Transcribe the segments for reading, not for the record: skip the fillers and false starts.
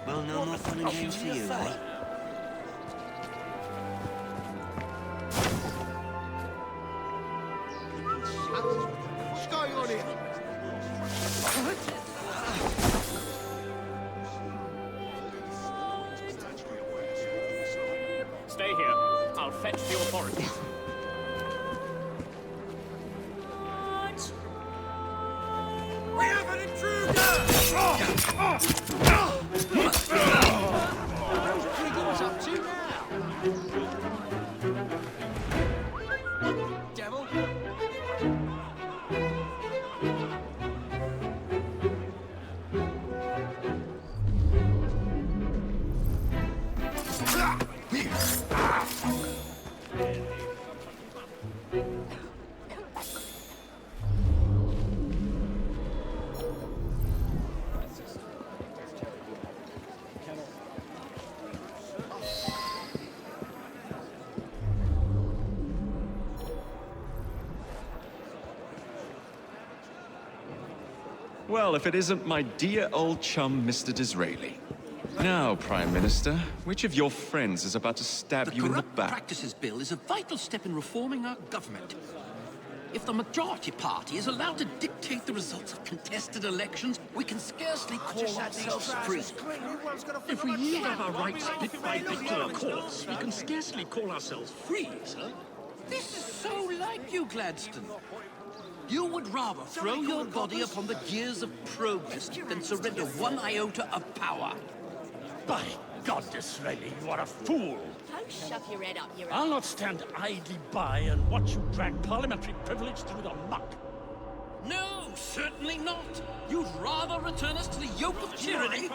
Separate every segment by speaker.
Speaker 1: Well, no more fun and games for you, eh?
Speaker 2: What's going on here?
Speaker 3: Stay here. I'll fetch the authorities.
Speaker 2: We have an intruder! What's up to now? Devil?
Speaker 4: Well, if it isn't my dear old chum, Mr. Disraeli. Now, Prime Minister, which of your friends is about to stab you in the
Speaker 5: Corrupt
Speaker 4: back?
Speaker 5: Practices Bill is a vital step in reforming our government. If the majority party is allowed to dictate the results of contested elections, we can scarcely call ourselves free.
Speaker 6: If we yield up our rights bit by bit to the courts, we can scarcely call ourselves free, sir.
Speaker 5: This is so like you, Gladstone. You would rather throw your body upon the gears of progress than surrender one iota of power.
Speaker 6: By God, Disraeli, you are a fool.
Speaker 7: Don't shove your head up your
Speaker 6: I'll not stand idly by and watch you drag parliamentary privilege through the muck.
Speaker 5: No, certainly not. You'd rather return us to the yoke of tyranny?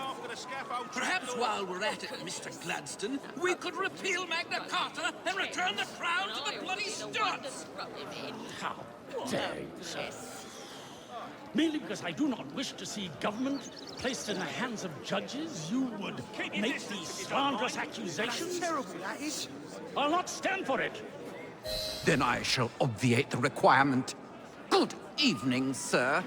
Speaker 5: Perhaps while we're at it, Mr. Gladstone, we could repeal Magna Carta and return the crown to the bloody Stuarts.
Speaker 6: How dare you, sir? Merely because I do not wish to see government placed in the hands of judges, you would make these slanderous accusations?
Speaker 2: Terrible, that is.
Speaker 6: I'll not stand for it.
Speaker 5: Then I shall obviate the requirement. Good evening, sir.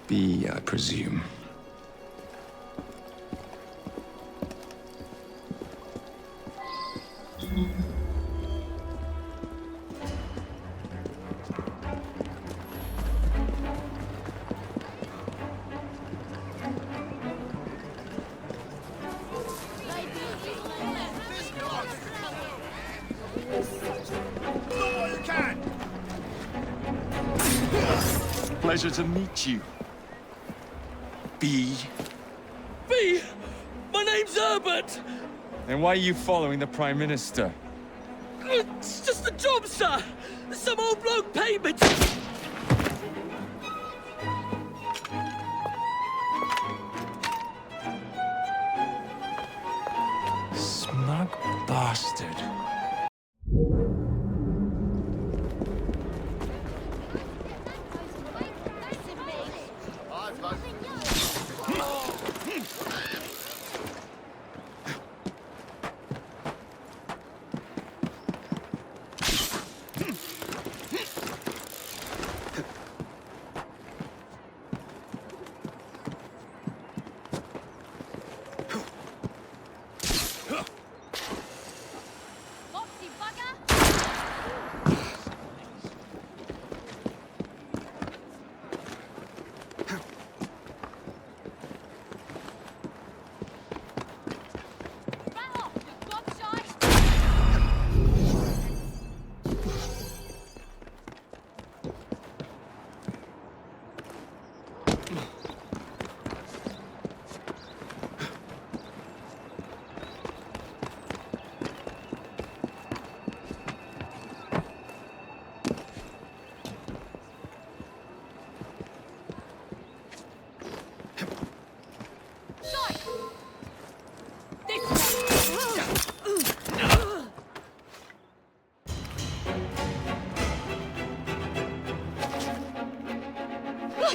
Speaker 4: B, I presume. Pleasure to meet you. B.
Speaker 6: B! My name's Herbert!
Speaker 4: Then why are you following the Prime Minister?
Speaker 6: It's just a job, sir! Some old bloke paid me.
Speaker 4: Smug bastard.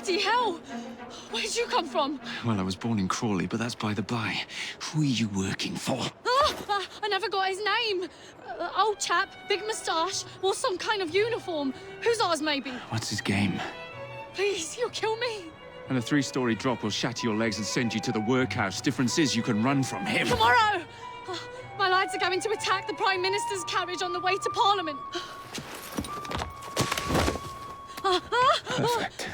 Speaker 8: Bloody hell! Where'd you come from?
Speaker 4: Well, I was born in Crawley, but that's by the by. Who are you working for?
Speaker 8: I never got his name. Old chap, big moustache, wore some kind of uniform. Who's ours, maybe?
Speaker 4: What's his game?
Speaker 8: Please, you'll kill me.
Speaker 4: And a 3-story drop will shatter your legs and send you to the workhouse. Difference is you can run from him.
Speaker 8: Tomorrow! My lads are going to attack the Prime Minister's carriage on the way to Parliament.
Speaker 4: Perfect.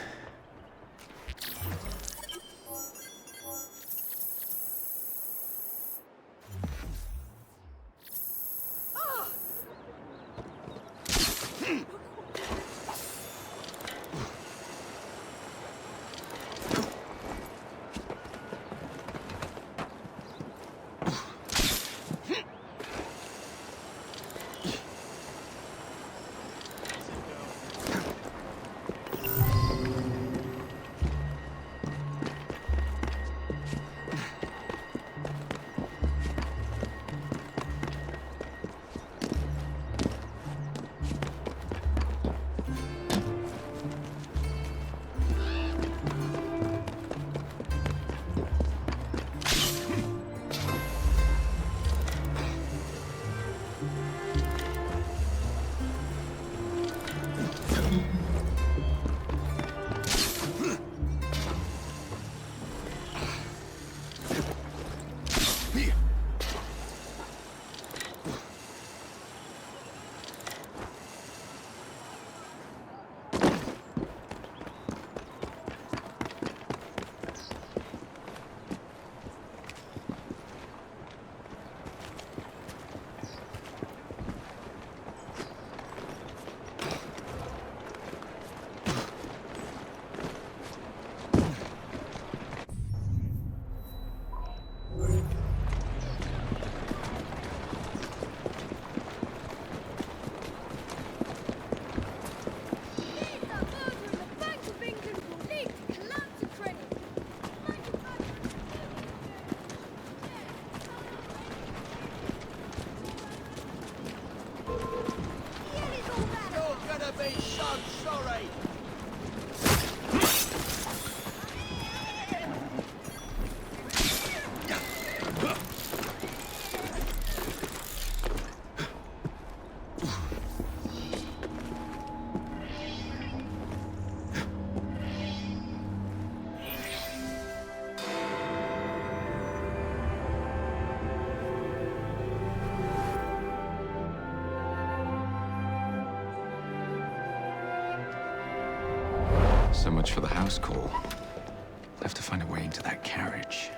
Speaker 4: So much for the house call. I'll have to find a way into that carriage.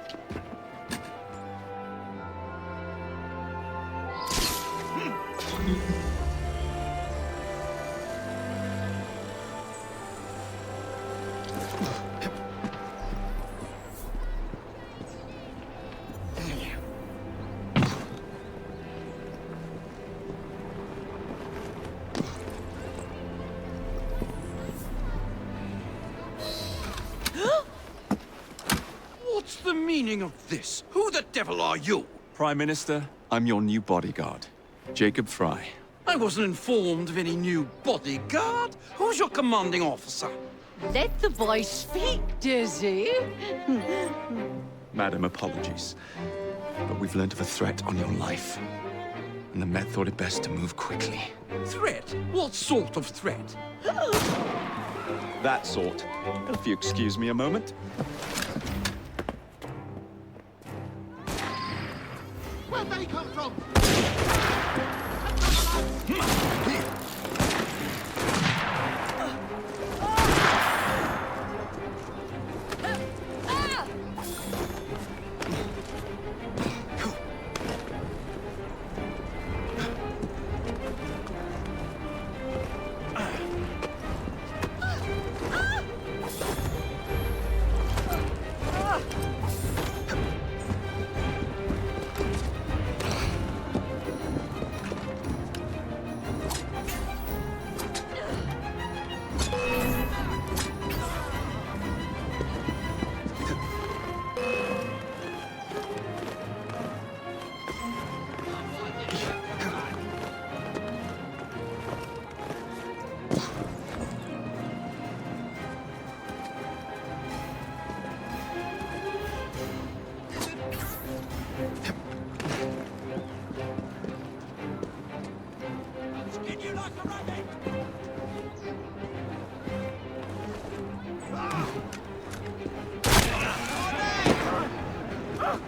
Speaker 5: What's the meaning of this? Who the devil are you?
Speaker 4: Prime Minister, I'm your new bodyguard, Jacob Frye.
Speaker 5: I wasn't informed of any new bodyguard. Who's your commanding officer?
Speaker 9: Let the boy speak, Dizzy.
Speaker 4: Madam, apologies. But we've learned of a threat on your life. And the Met thought it best to move quickly.
Speaker 5: Threat? What sort of threat?
Speaker 4: That sort. If you excuse me a moment.
Speaker 2: Where'd they come from?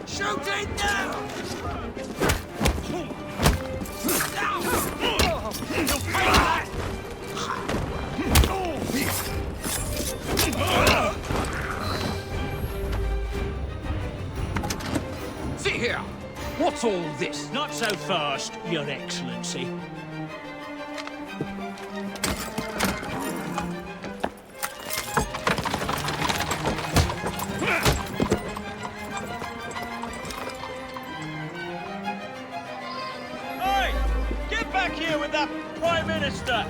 Speaker 5: Shoot it now! See here! What's all this?
Speaker 6: Not so fast, Your Excellency.
Speaker 3: Hey! Get back here with that Prime Minister!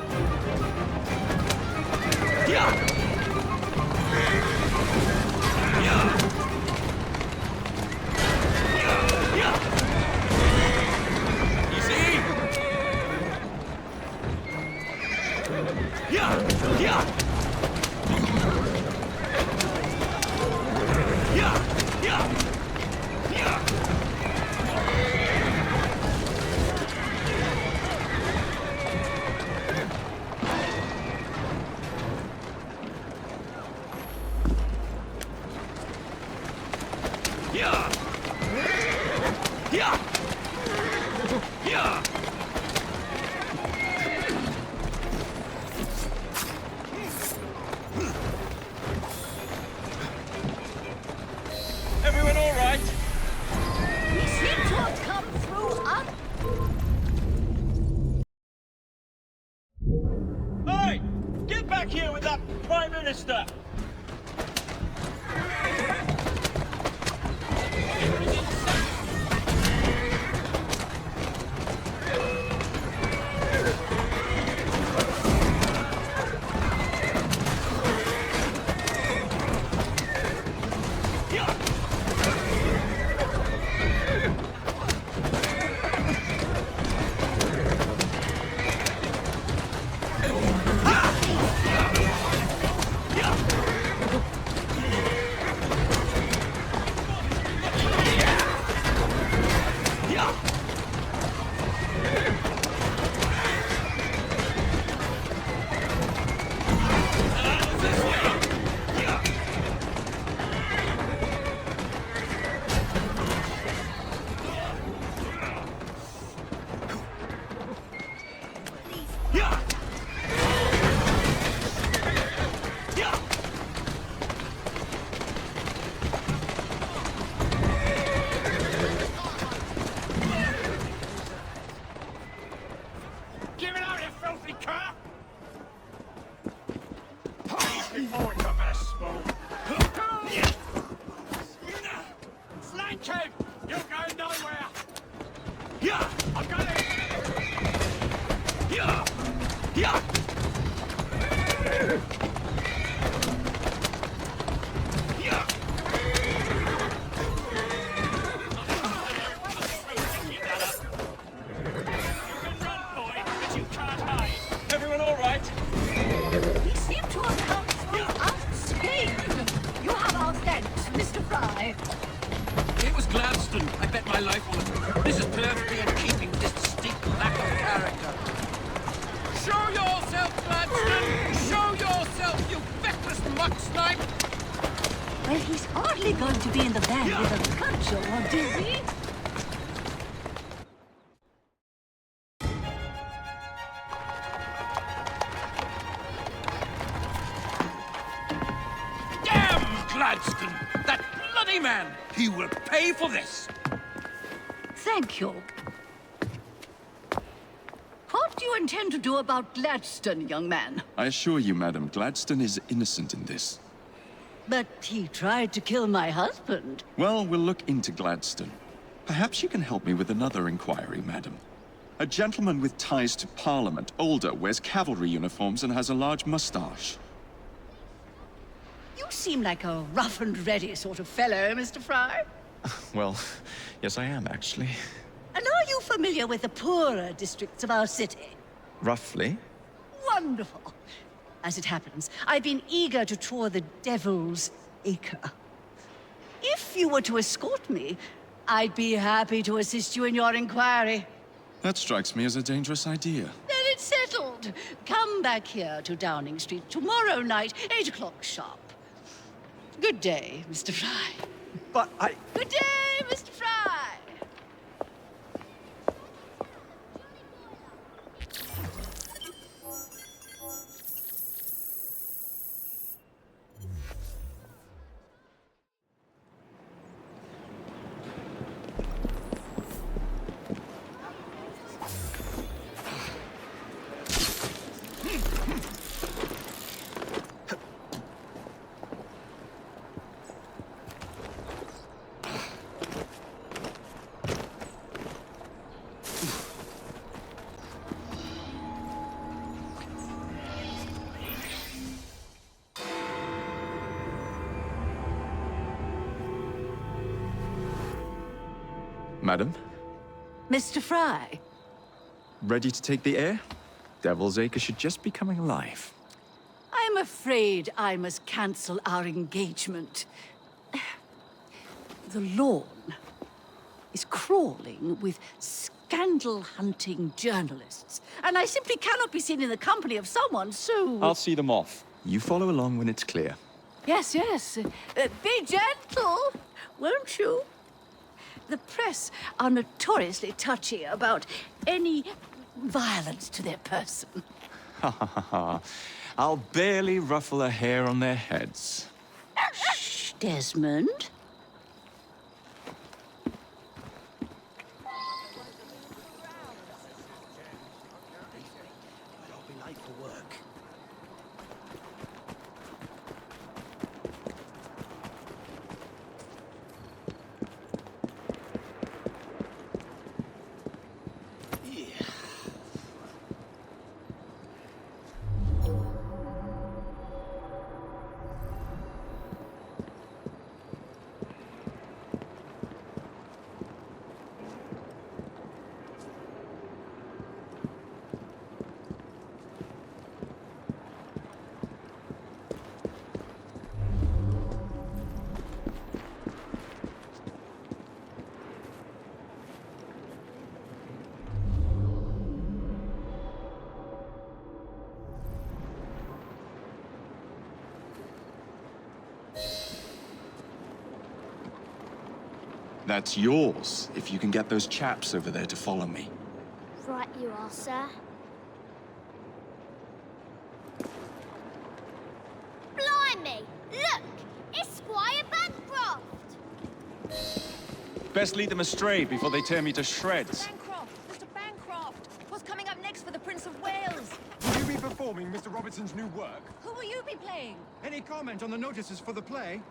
Speaker 3: Everyone all right?
Speaker 9: We seem to have come through
Speaker 3: Hey! Get back here with that Prime Minister!
Speaker 6: Give it out, you filthy cur!
Speaker 3: Before it's a mess,
Speaker 6: Flank him! You're going nowhere!
Speaker 3: Yeah!
Speaker 6: I've got it!
Speaker 3: Yeah! Yeah! Yeah! Everyone all right?
Speaker 9: We seem to have come through unscathed. You have our thanks, Mr. Frye.
Speaker 5: It was Gladstone. I bet my life on it. This is perfectly in keeping with this distinct lack of character. Show yourself, Gladstone! Show yourself, you feckless muck snipe!
Speaker 9: Well, he's hardly going to be in the band with a cudgel, is he?
Speaker 5: Damn Gladstone! That bloody man! He will pay for this!
Speaker 9: Thank you. What do you intend to do about Gladstone, young man?
Speaker 4: I assure you, madam, Gladstone is innocent in this.
Speaker 9: But he tried to kill my husband.
Speaker 4: Well, we'll look into Gladstone. Perhaps you can help me with another inquiry, madam. A gentleman with ties to Parliament, older, wears cavalry uniforms and has a large mustache.
Speaker 9: You seem like a rough and ready sort of fellow, Mr. Frye.
Speaker 4: Well, yes I am, actually.
Speaker 9: And are you familiar with the poorer districts of our city?
Speaker 4: Roughly.
Speaker 9: Wonderful. As it happens, I've been eager to tour the Devil's Acre. If you were to escort me, I'd be happy to assist you in your inquiry.
Speaker 4: That strikes me as a dangerous idea.
Speaker 9: Then it's settled. good. Come back here to Downing Street tomorrow night, 8 o'clock sharp. Good day, Mr. Frye.
Speaker 4: But I...
Speaker 9: Good day, Mr. Frye.
Speaker 4: Madam,
Speaker 9: Mr. Frye.
Speaker 4: ready to take the air? Devil's Acre should just be coming alive.
Speaker 9: I'm afraid I must cancel our engagement. The lawn is crawling with scandal-hunting journalists, and I simply cannot be seen in the company of someone so...
Speaker 4: I'll see them off. You follow along when it's clear.
Speaker 9: Yes, yes. Be gentle, won't you? The press are notoriously touchy about any violence to their person.
Speaker 4: Ha ha ha ha. I'll barely ruffle a hair on their heads.
Speaker 9: Shh, Desmond.
Speaker 1: I'll be late for work.
Speaker 4: That's yours, if you can get those chaps over there to follow me.
Speaker 8: Right you are, sir.
Speaker 7: Blimey! Look! It's Squire Bancroft!
Speaker 4: Best lead them astray before they tear me to shreds.
Speaker 7: Bancroft! Mr. Bancroft! What's coming up next for the Prince of Wales?
Speaker 10: Will you be performing Mr. Robertson's new work?
Speaker 7: Who will you be playing?
Speaker 10: Any comment on the notices for the play?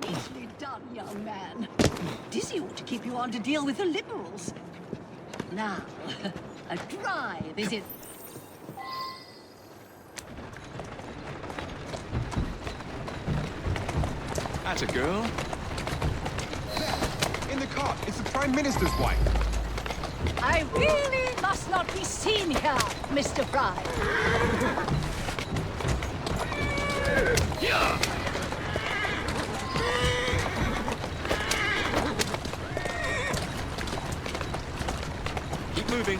Speaker 9: Easily done, young man. Dizzy ought to keep you on to deal with the Liberals. Now, a drive, is it?
Speaker 4: That's a girl.
Speaker 10: In the cart, it's the Prime Minister's wife.
Speaker 9: I really must not be seen here, Mr. Frye.
Speaker 4: Keep moving.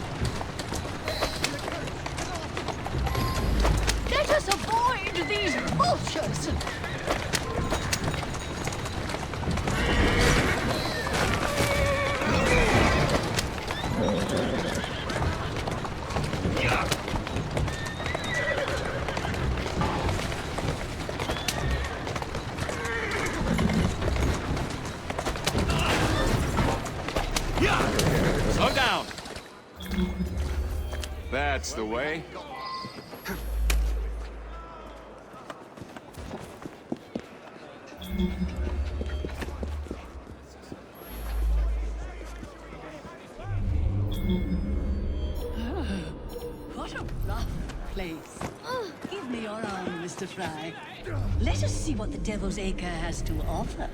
Speaker 9: Let us avoid these vultures.
Speaker 4: Slow down. That's the way.
Speaker 9: Frye. Let us see what the Devil's Acre has to offer.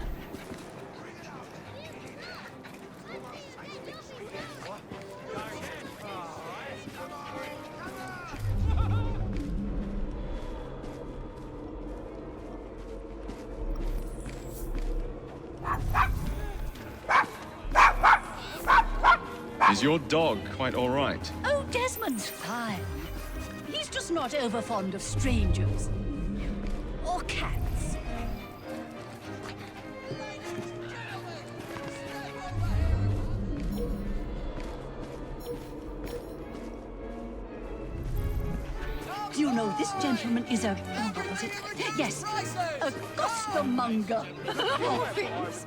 Speaker 4: Is your dog quite all right?
Speaker 9: Oh, Desmond's fine. He's just not over fond of strangers. Or cats. Do you know, this gentleman is a... oh, what was it? Yes, a costermonger. Poor things.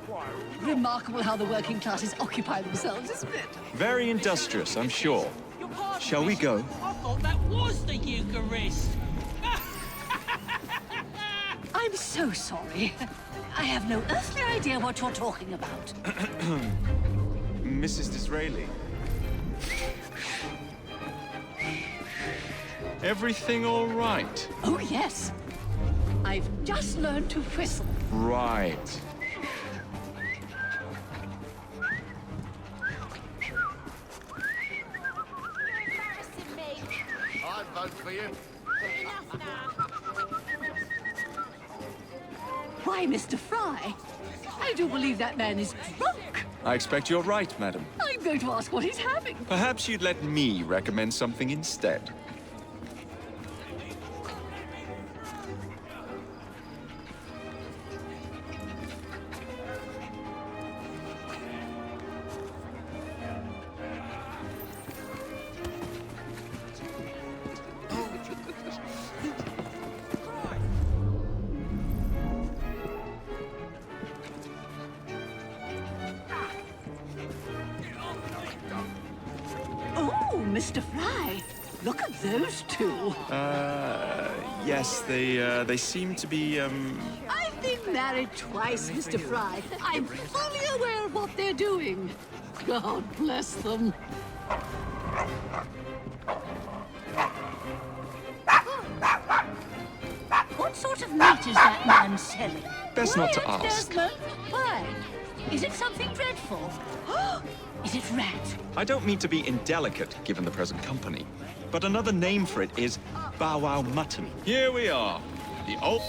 Speaker 9: Remarkable how the working classes occupy themselves, isn't it?
Speaker 11: Very industrious, I'm sure. Shall we go?
Speaker 5: I thought that was the Eucharist.
Speaker 9: I'm so sorry. I have no earthly idea what you're talking about.
Speaker 11: Mrs. Disraeli.
Speaker 4: Everything all right?
Speaker 9: Oh, yes. I've just learned to whistle.
Speaker 11: Right.
Speaker 2: I'd vote for you.
Speaker 9: Why, Mr. Frye, I do believe that man is drunk.
Speaker 11: I expect you're right, madam.
Speaker 9: I'm going to ask what he's having.
Speaker 11: Perhaps you'd let me recommend something instead.
Speaker 9: Oh, Mr. Frye, look at those two.
Speaker 11: Yes, they seem to be,
Speaker 9: I've been married twice, Mr. Frye. I'm fully aware of what they're doing. God bless them. What sort of meat is that man selling?
Speaker 11: Best not to
Speaker 9: Quiet,
Speaker 11: ask.
Speaker 9: Desmond. Why? Is it something dreadful? Is it rat?
Speaker 11: I don't mean to be indelicate, given the present company, but another name for it is bow wow mutton.
Speaker 4: Here we are. The old...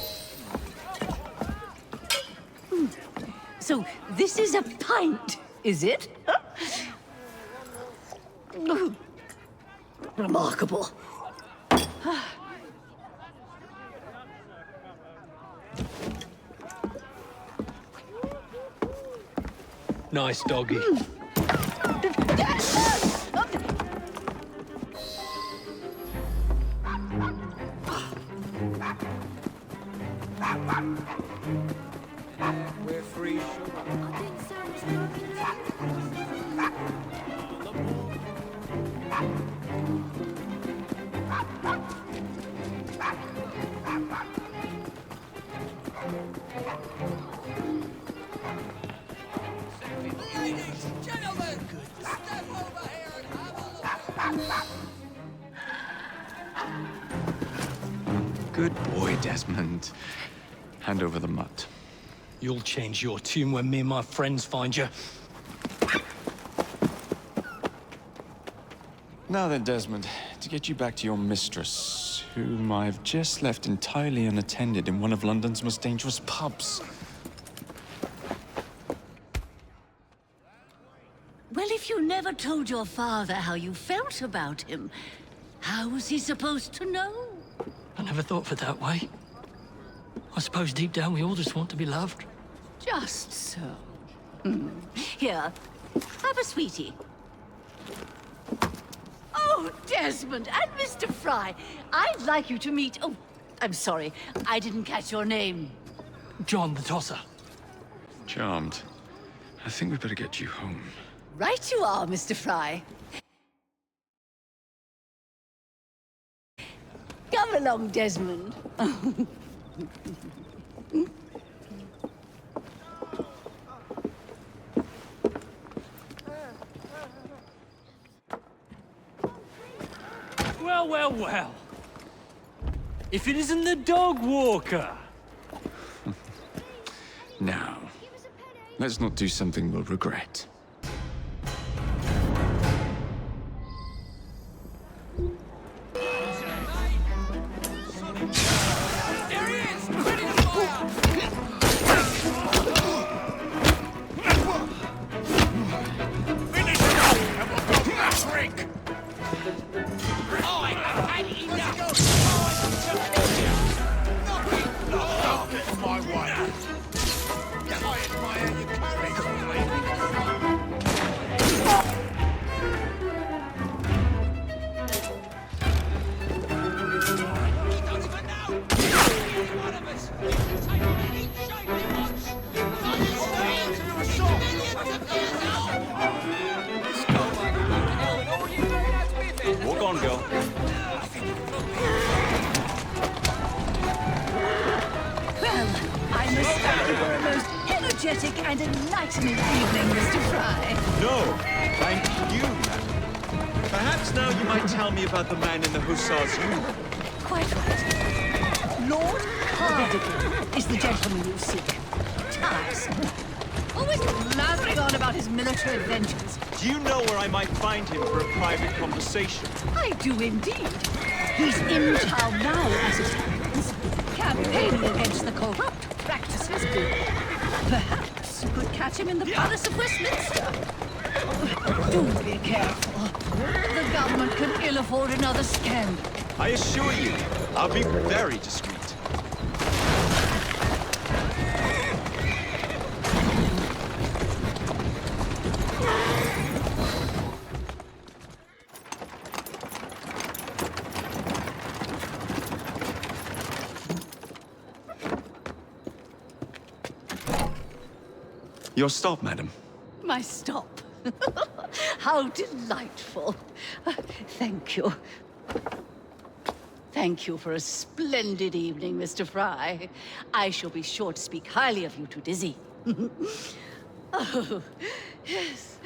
Speaker 9: So this is a pint, is it? Remarkable.
Speaker 3: Nice doggy.
Speaker 10: We're free.
Speaker 5: Ladies, gentlemen, step over here and have a look.
Speaker 11: Good boy, Desmond. Hand over the mutt.
Speaker 3: You'll change your tune when me and my friends find you.
Speaker 4: Now then, Desmond, to get you back to your mistress, whom I've just left entirely unattended in one of London's most dangerous pubs.
Speaker 9: Well, if you never told your father how you felt about him, how was he supposed to know?
Speaker 3: I never thought of it that way. I suppose deep down we all just want to be loved.
Speaker 9: Just so. Here, have a sweetie. Oh, Desmond and Mr. Frye, I'd like you to meet... Oh, I'm sorry, I didn't catch your name.
Speaker 3: John the Tosser.
Speaker 4: Charmed. I think we better get you home.
Speaker 9: Right you are, Mr. Frye. Come along, Desmond.
Speaker 3: Well, well, well.
Speaker 12: If it isn't the dog walker!
Speaker 4: Now, let's not do something we'll regret.
Speaker 11: Walk on, girl.
Speaker 9: Well, I must thank you for a most energetic and enlightening evening, Mr. Frye.
Speaker 11: No, thank you, madam. Perhaps now you might tell me about the man in the hussar's uniform.
Speaker 9: Quite right. Lord Cardigan is the gentleman you seek. Ties. Always blathering on about his military adventures.
Speaker 11: Do you know where I might find him for a private conversation?
Speaker 9: I do indeed. He's in town now, as it happens, campaigning against the corrupt practices bill. Perhaps you could catch him in the Palace of Westminster. Do be careful. The government can ill afford another scandal.
Speaker 11: I assure you, I'll be very discreet. Your stop, madam.
Speaker 9: My stop. How delightful. Thank you. Thank you for a splendid evening, Mr. Frye. I shall be sure to speak highly of you to Dizzy. Oh, yes.